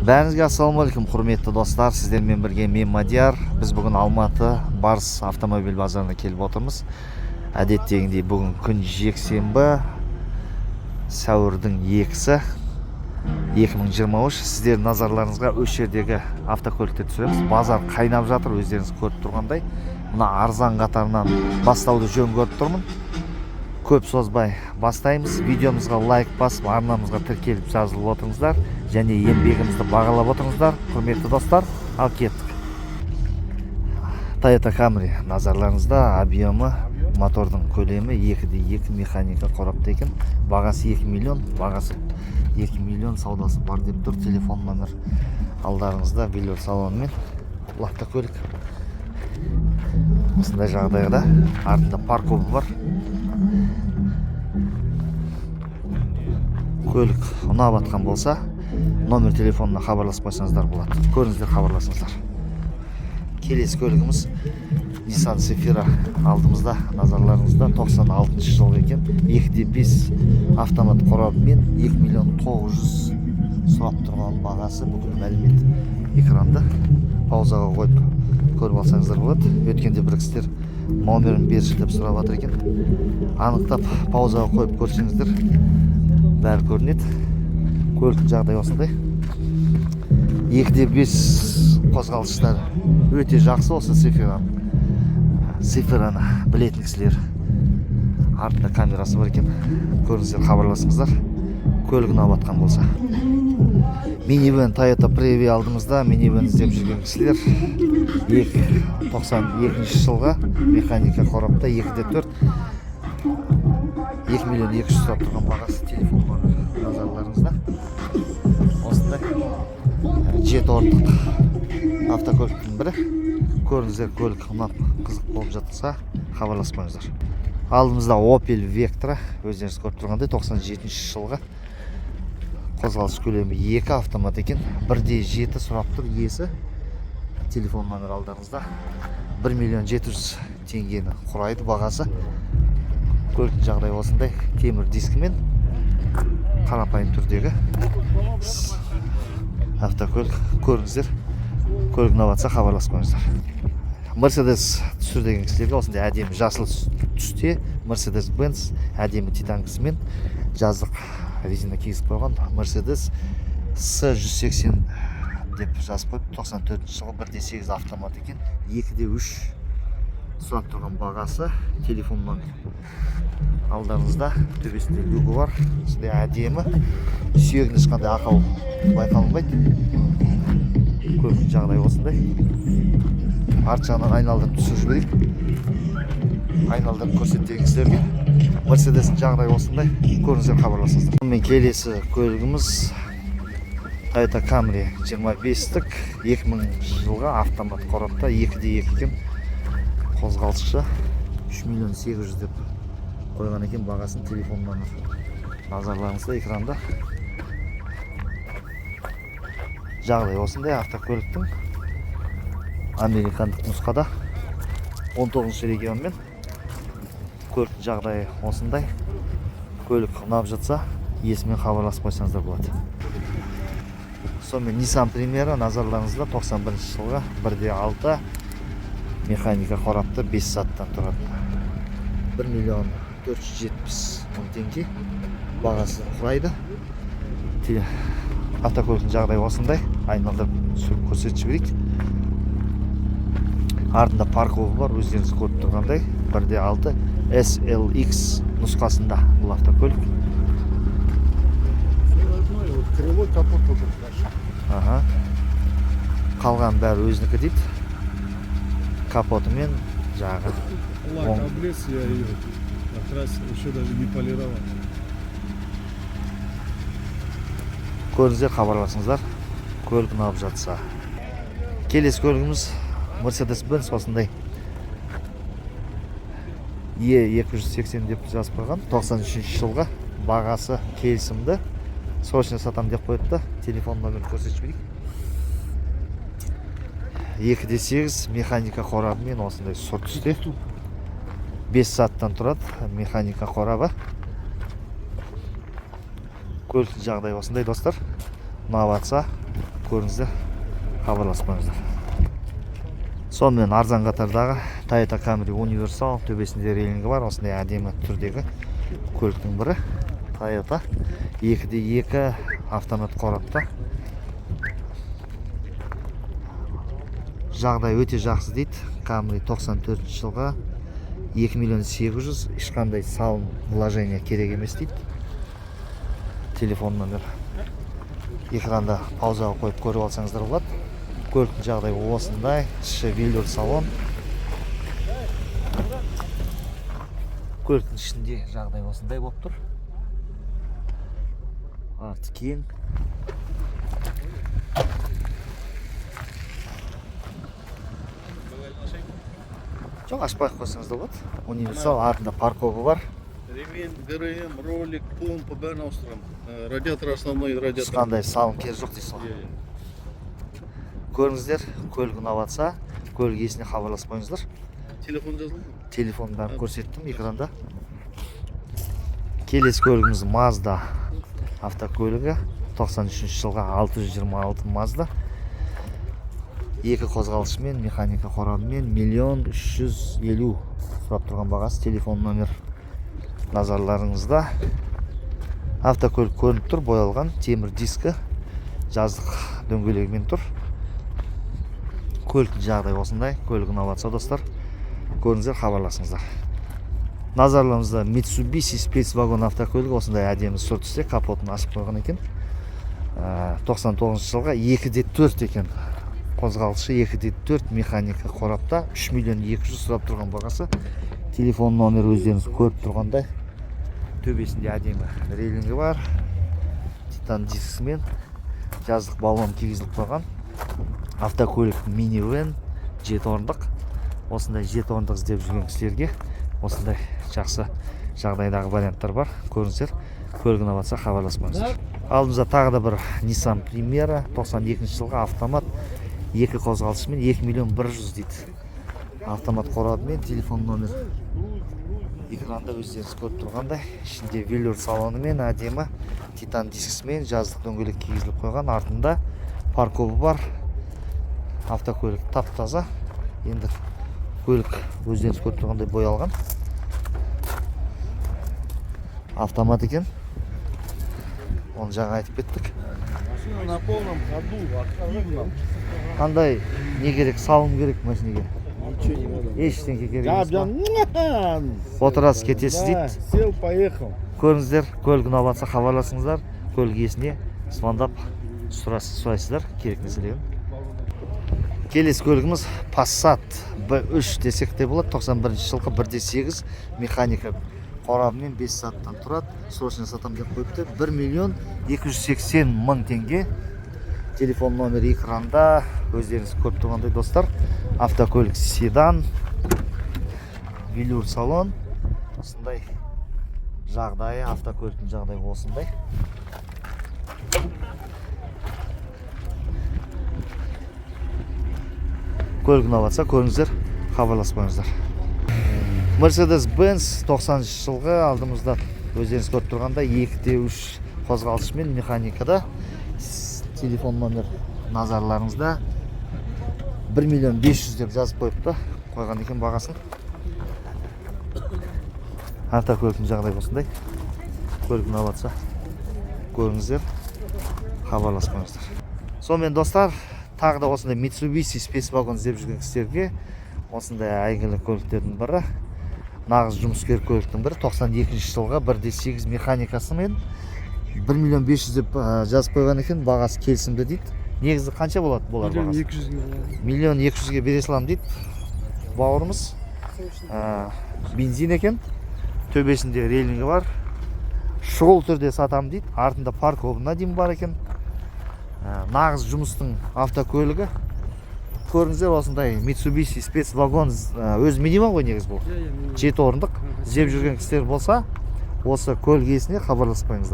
Бәріңізге ассалаумағалейкум, құрметті достар. Сіздермен бірге мен Мадияр. Біз бүгін Алматы Барс автомобиль базарына келіп отырмыз. Әдеттегіндей бүгін күн жексенбі, сәуірдің 2-сі 2023. Сіздердің назарларыңызға осы жердегі автокөлікті түсіреміз. Базар қайнап жатыр, өздеріңіз көріп тұрғандай. Мына арзан қатарынан бастауды жөн көріп тұрмын. Көп созбай бастаймыз. Видеомызға лайк басып, арнамызға тіркеліп жазылып отырыңыздар және еңбегімізді бағалап отырыңыздар, құрметті достар. Ал кеттік. Toyota Camry назарларыңызда. Объемы, мотордың көлемі 2.2 механика қорапта екен. Бағасы 2 миллион, бағасы 2 миллион, саудасы бар деп тұр. Телефон номер алдарыңызда, велор салонымен. Бұл автокөлік осындай жағдайда. Артында парковы бар. Көлік ұнап атқан болса, номер телефонына хабарласып қойсаңыздар болады. Көріңіздер, хабарласыңыздар. Келесі көлігіміз Nissan Zafira алдымызда, назарларыңызда. 96 жыл екен. 2.5 автомат қорабымен 2 миллион 900 сұрап тұрған бағасы. Бүкіл мәлімет экранда. Паузаға қойып көріп алсаңыздар болады. Өткенде бір кісілер номерін берші деп сұрап жатыр екен. Анықтап паузаға қойып көрсеңіздер бәрі көрінеді. Көліктің жағдайы осындай. 2.5 қозғалыштар өте жақсы. Осы Zafira'ны білетін кісілер. Артында камерасы бар екен. Көріңіздер, хабарласыңыздар. Көлік ұнап атқан болса. Минивэн Toyota Previa алдымызда. Минивэн іздеп жүрген кісілер. 92 жылға механика қорапта 2.4 2 миллион 200 сұрап тұрған бағасы. Телефон номері назарларыңызда. Осындай 7 орындық автокөліктің бірі. Көріңіздер, көлік ұнап қызық болып жатса, хабарласпаңыздар. Алдымызда Opel Vectra, өздеріңіз көріп тұрғандай 97 жылға қозғалыс көлемі 2 автомат екен. 1.7 сұрап тұр иесі. Телефон номері алдарыңызда. 1 миллион 700 теңгені құрайды бағасы. Көліктің жағдайы осындай. Темір дискімен қарапайым түрдегі автокөлік. Көріңіздер, көлік ұнап атса хабарласып қойыңыздар. Mercedes түсірдеген кісілерге осындай әдемі жасыл түсте Mercedes-Benz әдемі титанкісімен жаздық резина кигізіп қойған. Mercedes S180 деп жазып қойып, 94 жылғы 1.8 автомат екен. 2.3 сұрап тұрған бағасы. Телефон номер алдарыңызда. Төбесінде лого бар. Осындай әдемі. Сүйегін ешқандай ақау байқалынбайды. Көліктің жағдайы осындай. Арт жағынан айналдырып түсіріп жіберейік. Айналдырып көрсететін кісілерге. Mercedes'in жағдайы осындай. Көріңіздер, хабарласыңыздар. Мен келесі көлігіміз Toyota Camry 25-тік 2000 жылға автомат қорапта 2.2 екен. Қозғалысшы 3 миллион 800 деп қойған екен бағасын. Телефон номер назарларыңызда экранда. Жағдай осындай. Автокөліктің американдық нұсқада 19 регионмен. Көліктің жағдайы осындай. Көлік ұнап жатса, иесімен хабарласып қойсаңыздар болады. Сонымен Nissan Primera назарларыңызда 91 жылға 1.6 механика қорапты 5 саттан тұрады. 1 миллион 470 мың теңге бағасы құрайды. Автокөліктің жағдайы осындай. Айналдырып түсіріп көрсетіп жіберейік. Артында парковы бар, өздеріңіз көріп тұрғандай. 1.6 SLX нұсқасында бұл автокөлік. Кривой капот тоже Ага. Қалған бәрі өзінікі дейді. Капотымен жағы. лак облез, я ее окрасил, еще даже не полировал. Көріңіздер, хабарласыңыздар. Көлік ұнап жатса. Келесі көлігіміз Mercedes-Benz осындай E280 деп жазып қойған. 93 жылға бағасы келісімді. Срочно сатам деп қойды. Телефон номерін көрсетіп жіберейік. 2.8 механика қорабымен осындай сұр түсте. 5 саттан тұрады механика қорабы. Көліктің жағдайы осындай достар. Ұнап жатса көріңіздер, хабарласып қойыңыздар. Сонымен арзан қатардағы Toyota Camry универсал, төбесінде рейлингі бар, осындай әдемі түрдегі көліктің бірі. Toyota 2x2 автомат қорапта. Жағдай өте жақсы дейді. Camry 94 жылға 2 миллион 800, ешқандай салым вложение керек емес дейді. Телефон номер экранда паузаға қойып көріп алсаңыздар болады. Көліктің жағдайы осындай, іші велюр салон. Көліктің ішінде жағдай осындай болып тұр. Арты кең. Жоқ, ашпай қойсаңыздар болады. Универсал, артында парковы бар. Ремень, ГРМ, ролик, помпа, бәрін ауыстырамын. Радиатор основной радиатор. Ешқандай салым керегі жоқ дейсіз ғой. Көріңіздер, көлік ұнаватса, көлік иесіне хабарласып қойыңыздар. Телефон жазылды? Телефонын бәрін көрсеттім экранда. Келесі көлігіміз Mazda автокөлігі. 93 жылға 626 Mazda. Екі қозғалышымен, механика қорабымен 1 350 сұрап тұрған бағасы. Телефон номер назарларыңызда. Автокөлік көрініп тұр, боялған, темір дискі, жаздық дөңгелегімен тұр. Көліктің жағдай осындай. Көлік ұнаватса достар, көріңіздер, хабарласыңыздар. Назарларыңызда Mitsubishi спецвагон автокөлігі осындай әдемі сұр түсте, капотын ашып қойған екен. 99 жылға 2x4 екен. Қозғалышы 2x4 механика қорапта, 3 миллион 200 сұрап тұрған бағасы. Телефон номер өздеріңіз көріп тұрғандай. Төбесінде әдемі рейлингі бар. Титан дискісімен жаздық баллон кигізіліп қойған. Автокөлік минивэн, 7 орындық. Осындай 7 орындық іздеп жүрген кісілерге осындай жақсы жағдайдағы варианттар бар. Көріңіздер, көлік ұнаватса хабарласып қойыңыздар. Алдымызда тағы да бір Nissan Primera, 92 жылға автомат, 2 қозғалышымен 2 миллион 100 дейді. Автомат қорабымен, телефон номер экранда өздеріңіз көріп тұрғандай. Ішінде велюр салонымен, әдемі титан дискісімен жаздық дөңгелек кигізіліп қойған. Артында парковы бар. Автокөлік тап-таза. Енді көлік өздеріңіз көріп тұрғандай боялған. Автомат екен. Оны жаңа айтып кеттік. На полном ходу, активно. Қандай не керек, салым керек машинеге? Ничего не надо. Ештеңке керек емес па? Прям Отырасыз, кетесіз дейді. сел, поехал. Көріңіздер, көлік ұнаватса хабарласыңыздар. Көлік иесіне звондап сұрайсыздар керек нәрселерін. Келесі көлігіміз Passat B3 десек те болады. 91 жылғы 1.8 механика қорабымен 5 сағаттан тұрады. Срочно сатам деп қойыпты. 1 миллион 280 мың теңге. Телефон номері экранда. Өздеріңіз көріп тұрғандай достар. Автокөлік седан, велюр салон. Осындай жағдайы, автокөліктің жағдайы осындай. Көлік ұнаватса көріңіздер, хабарласып қойыңыздар. Mercedes-Benz 90 жылғы алдымызда өздеріңіз көріп тұрғанда 2x3 қозғалышымен механикада. Телефон номер назарларыңызда. 1 миллион 500 деп жазып қойыпты. Қойған екен бағасын. Автокөліктің жағдай осындай. Көлік ұнаватса көріңіздер, хабарласып қойыңыздар. Сонымен достар, тағы да осындай Mitsubishi спецвагон іздеп жүрген кісілерге осындай әйгілі көліктердің бірі, нағыз жұмыскер көліктің бірі, 92 жылға 1.8 механикасымен 1 миллион 500 деп жазып қойған екен. Бағасы келісімді дейді. Негізі қанша болады болар бағасы? 200 Миллион 200-ге бере салам дейді бауырымыз. Бензин екен. Төбесінде рейлингі бар. Шұғыл түрде сатам дейді. Артында парковына дейін бар екен. Нағыз жұмыстың автокөлігі. Көріңіздер, осындай Mitsubishi спецвагон, өз минимум ғой негіз бұл. 7 орындық. Іздеп жүрген кісілер болса, осы көлік иесіне хабарласып қойыңыздар.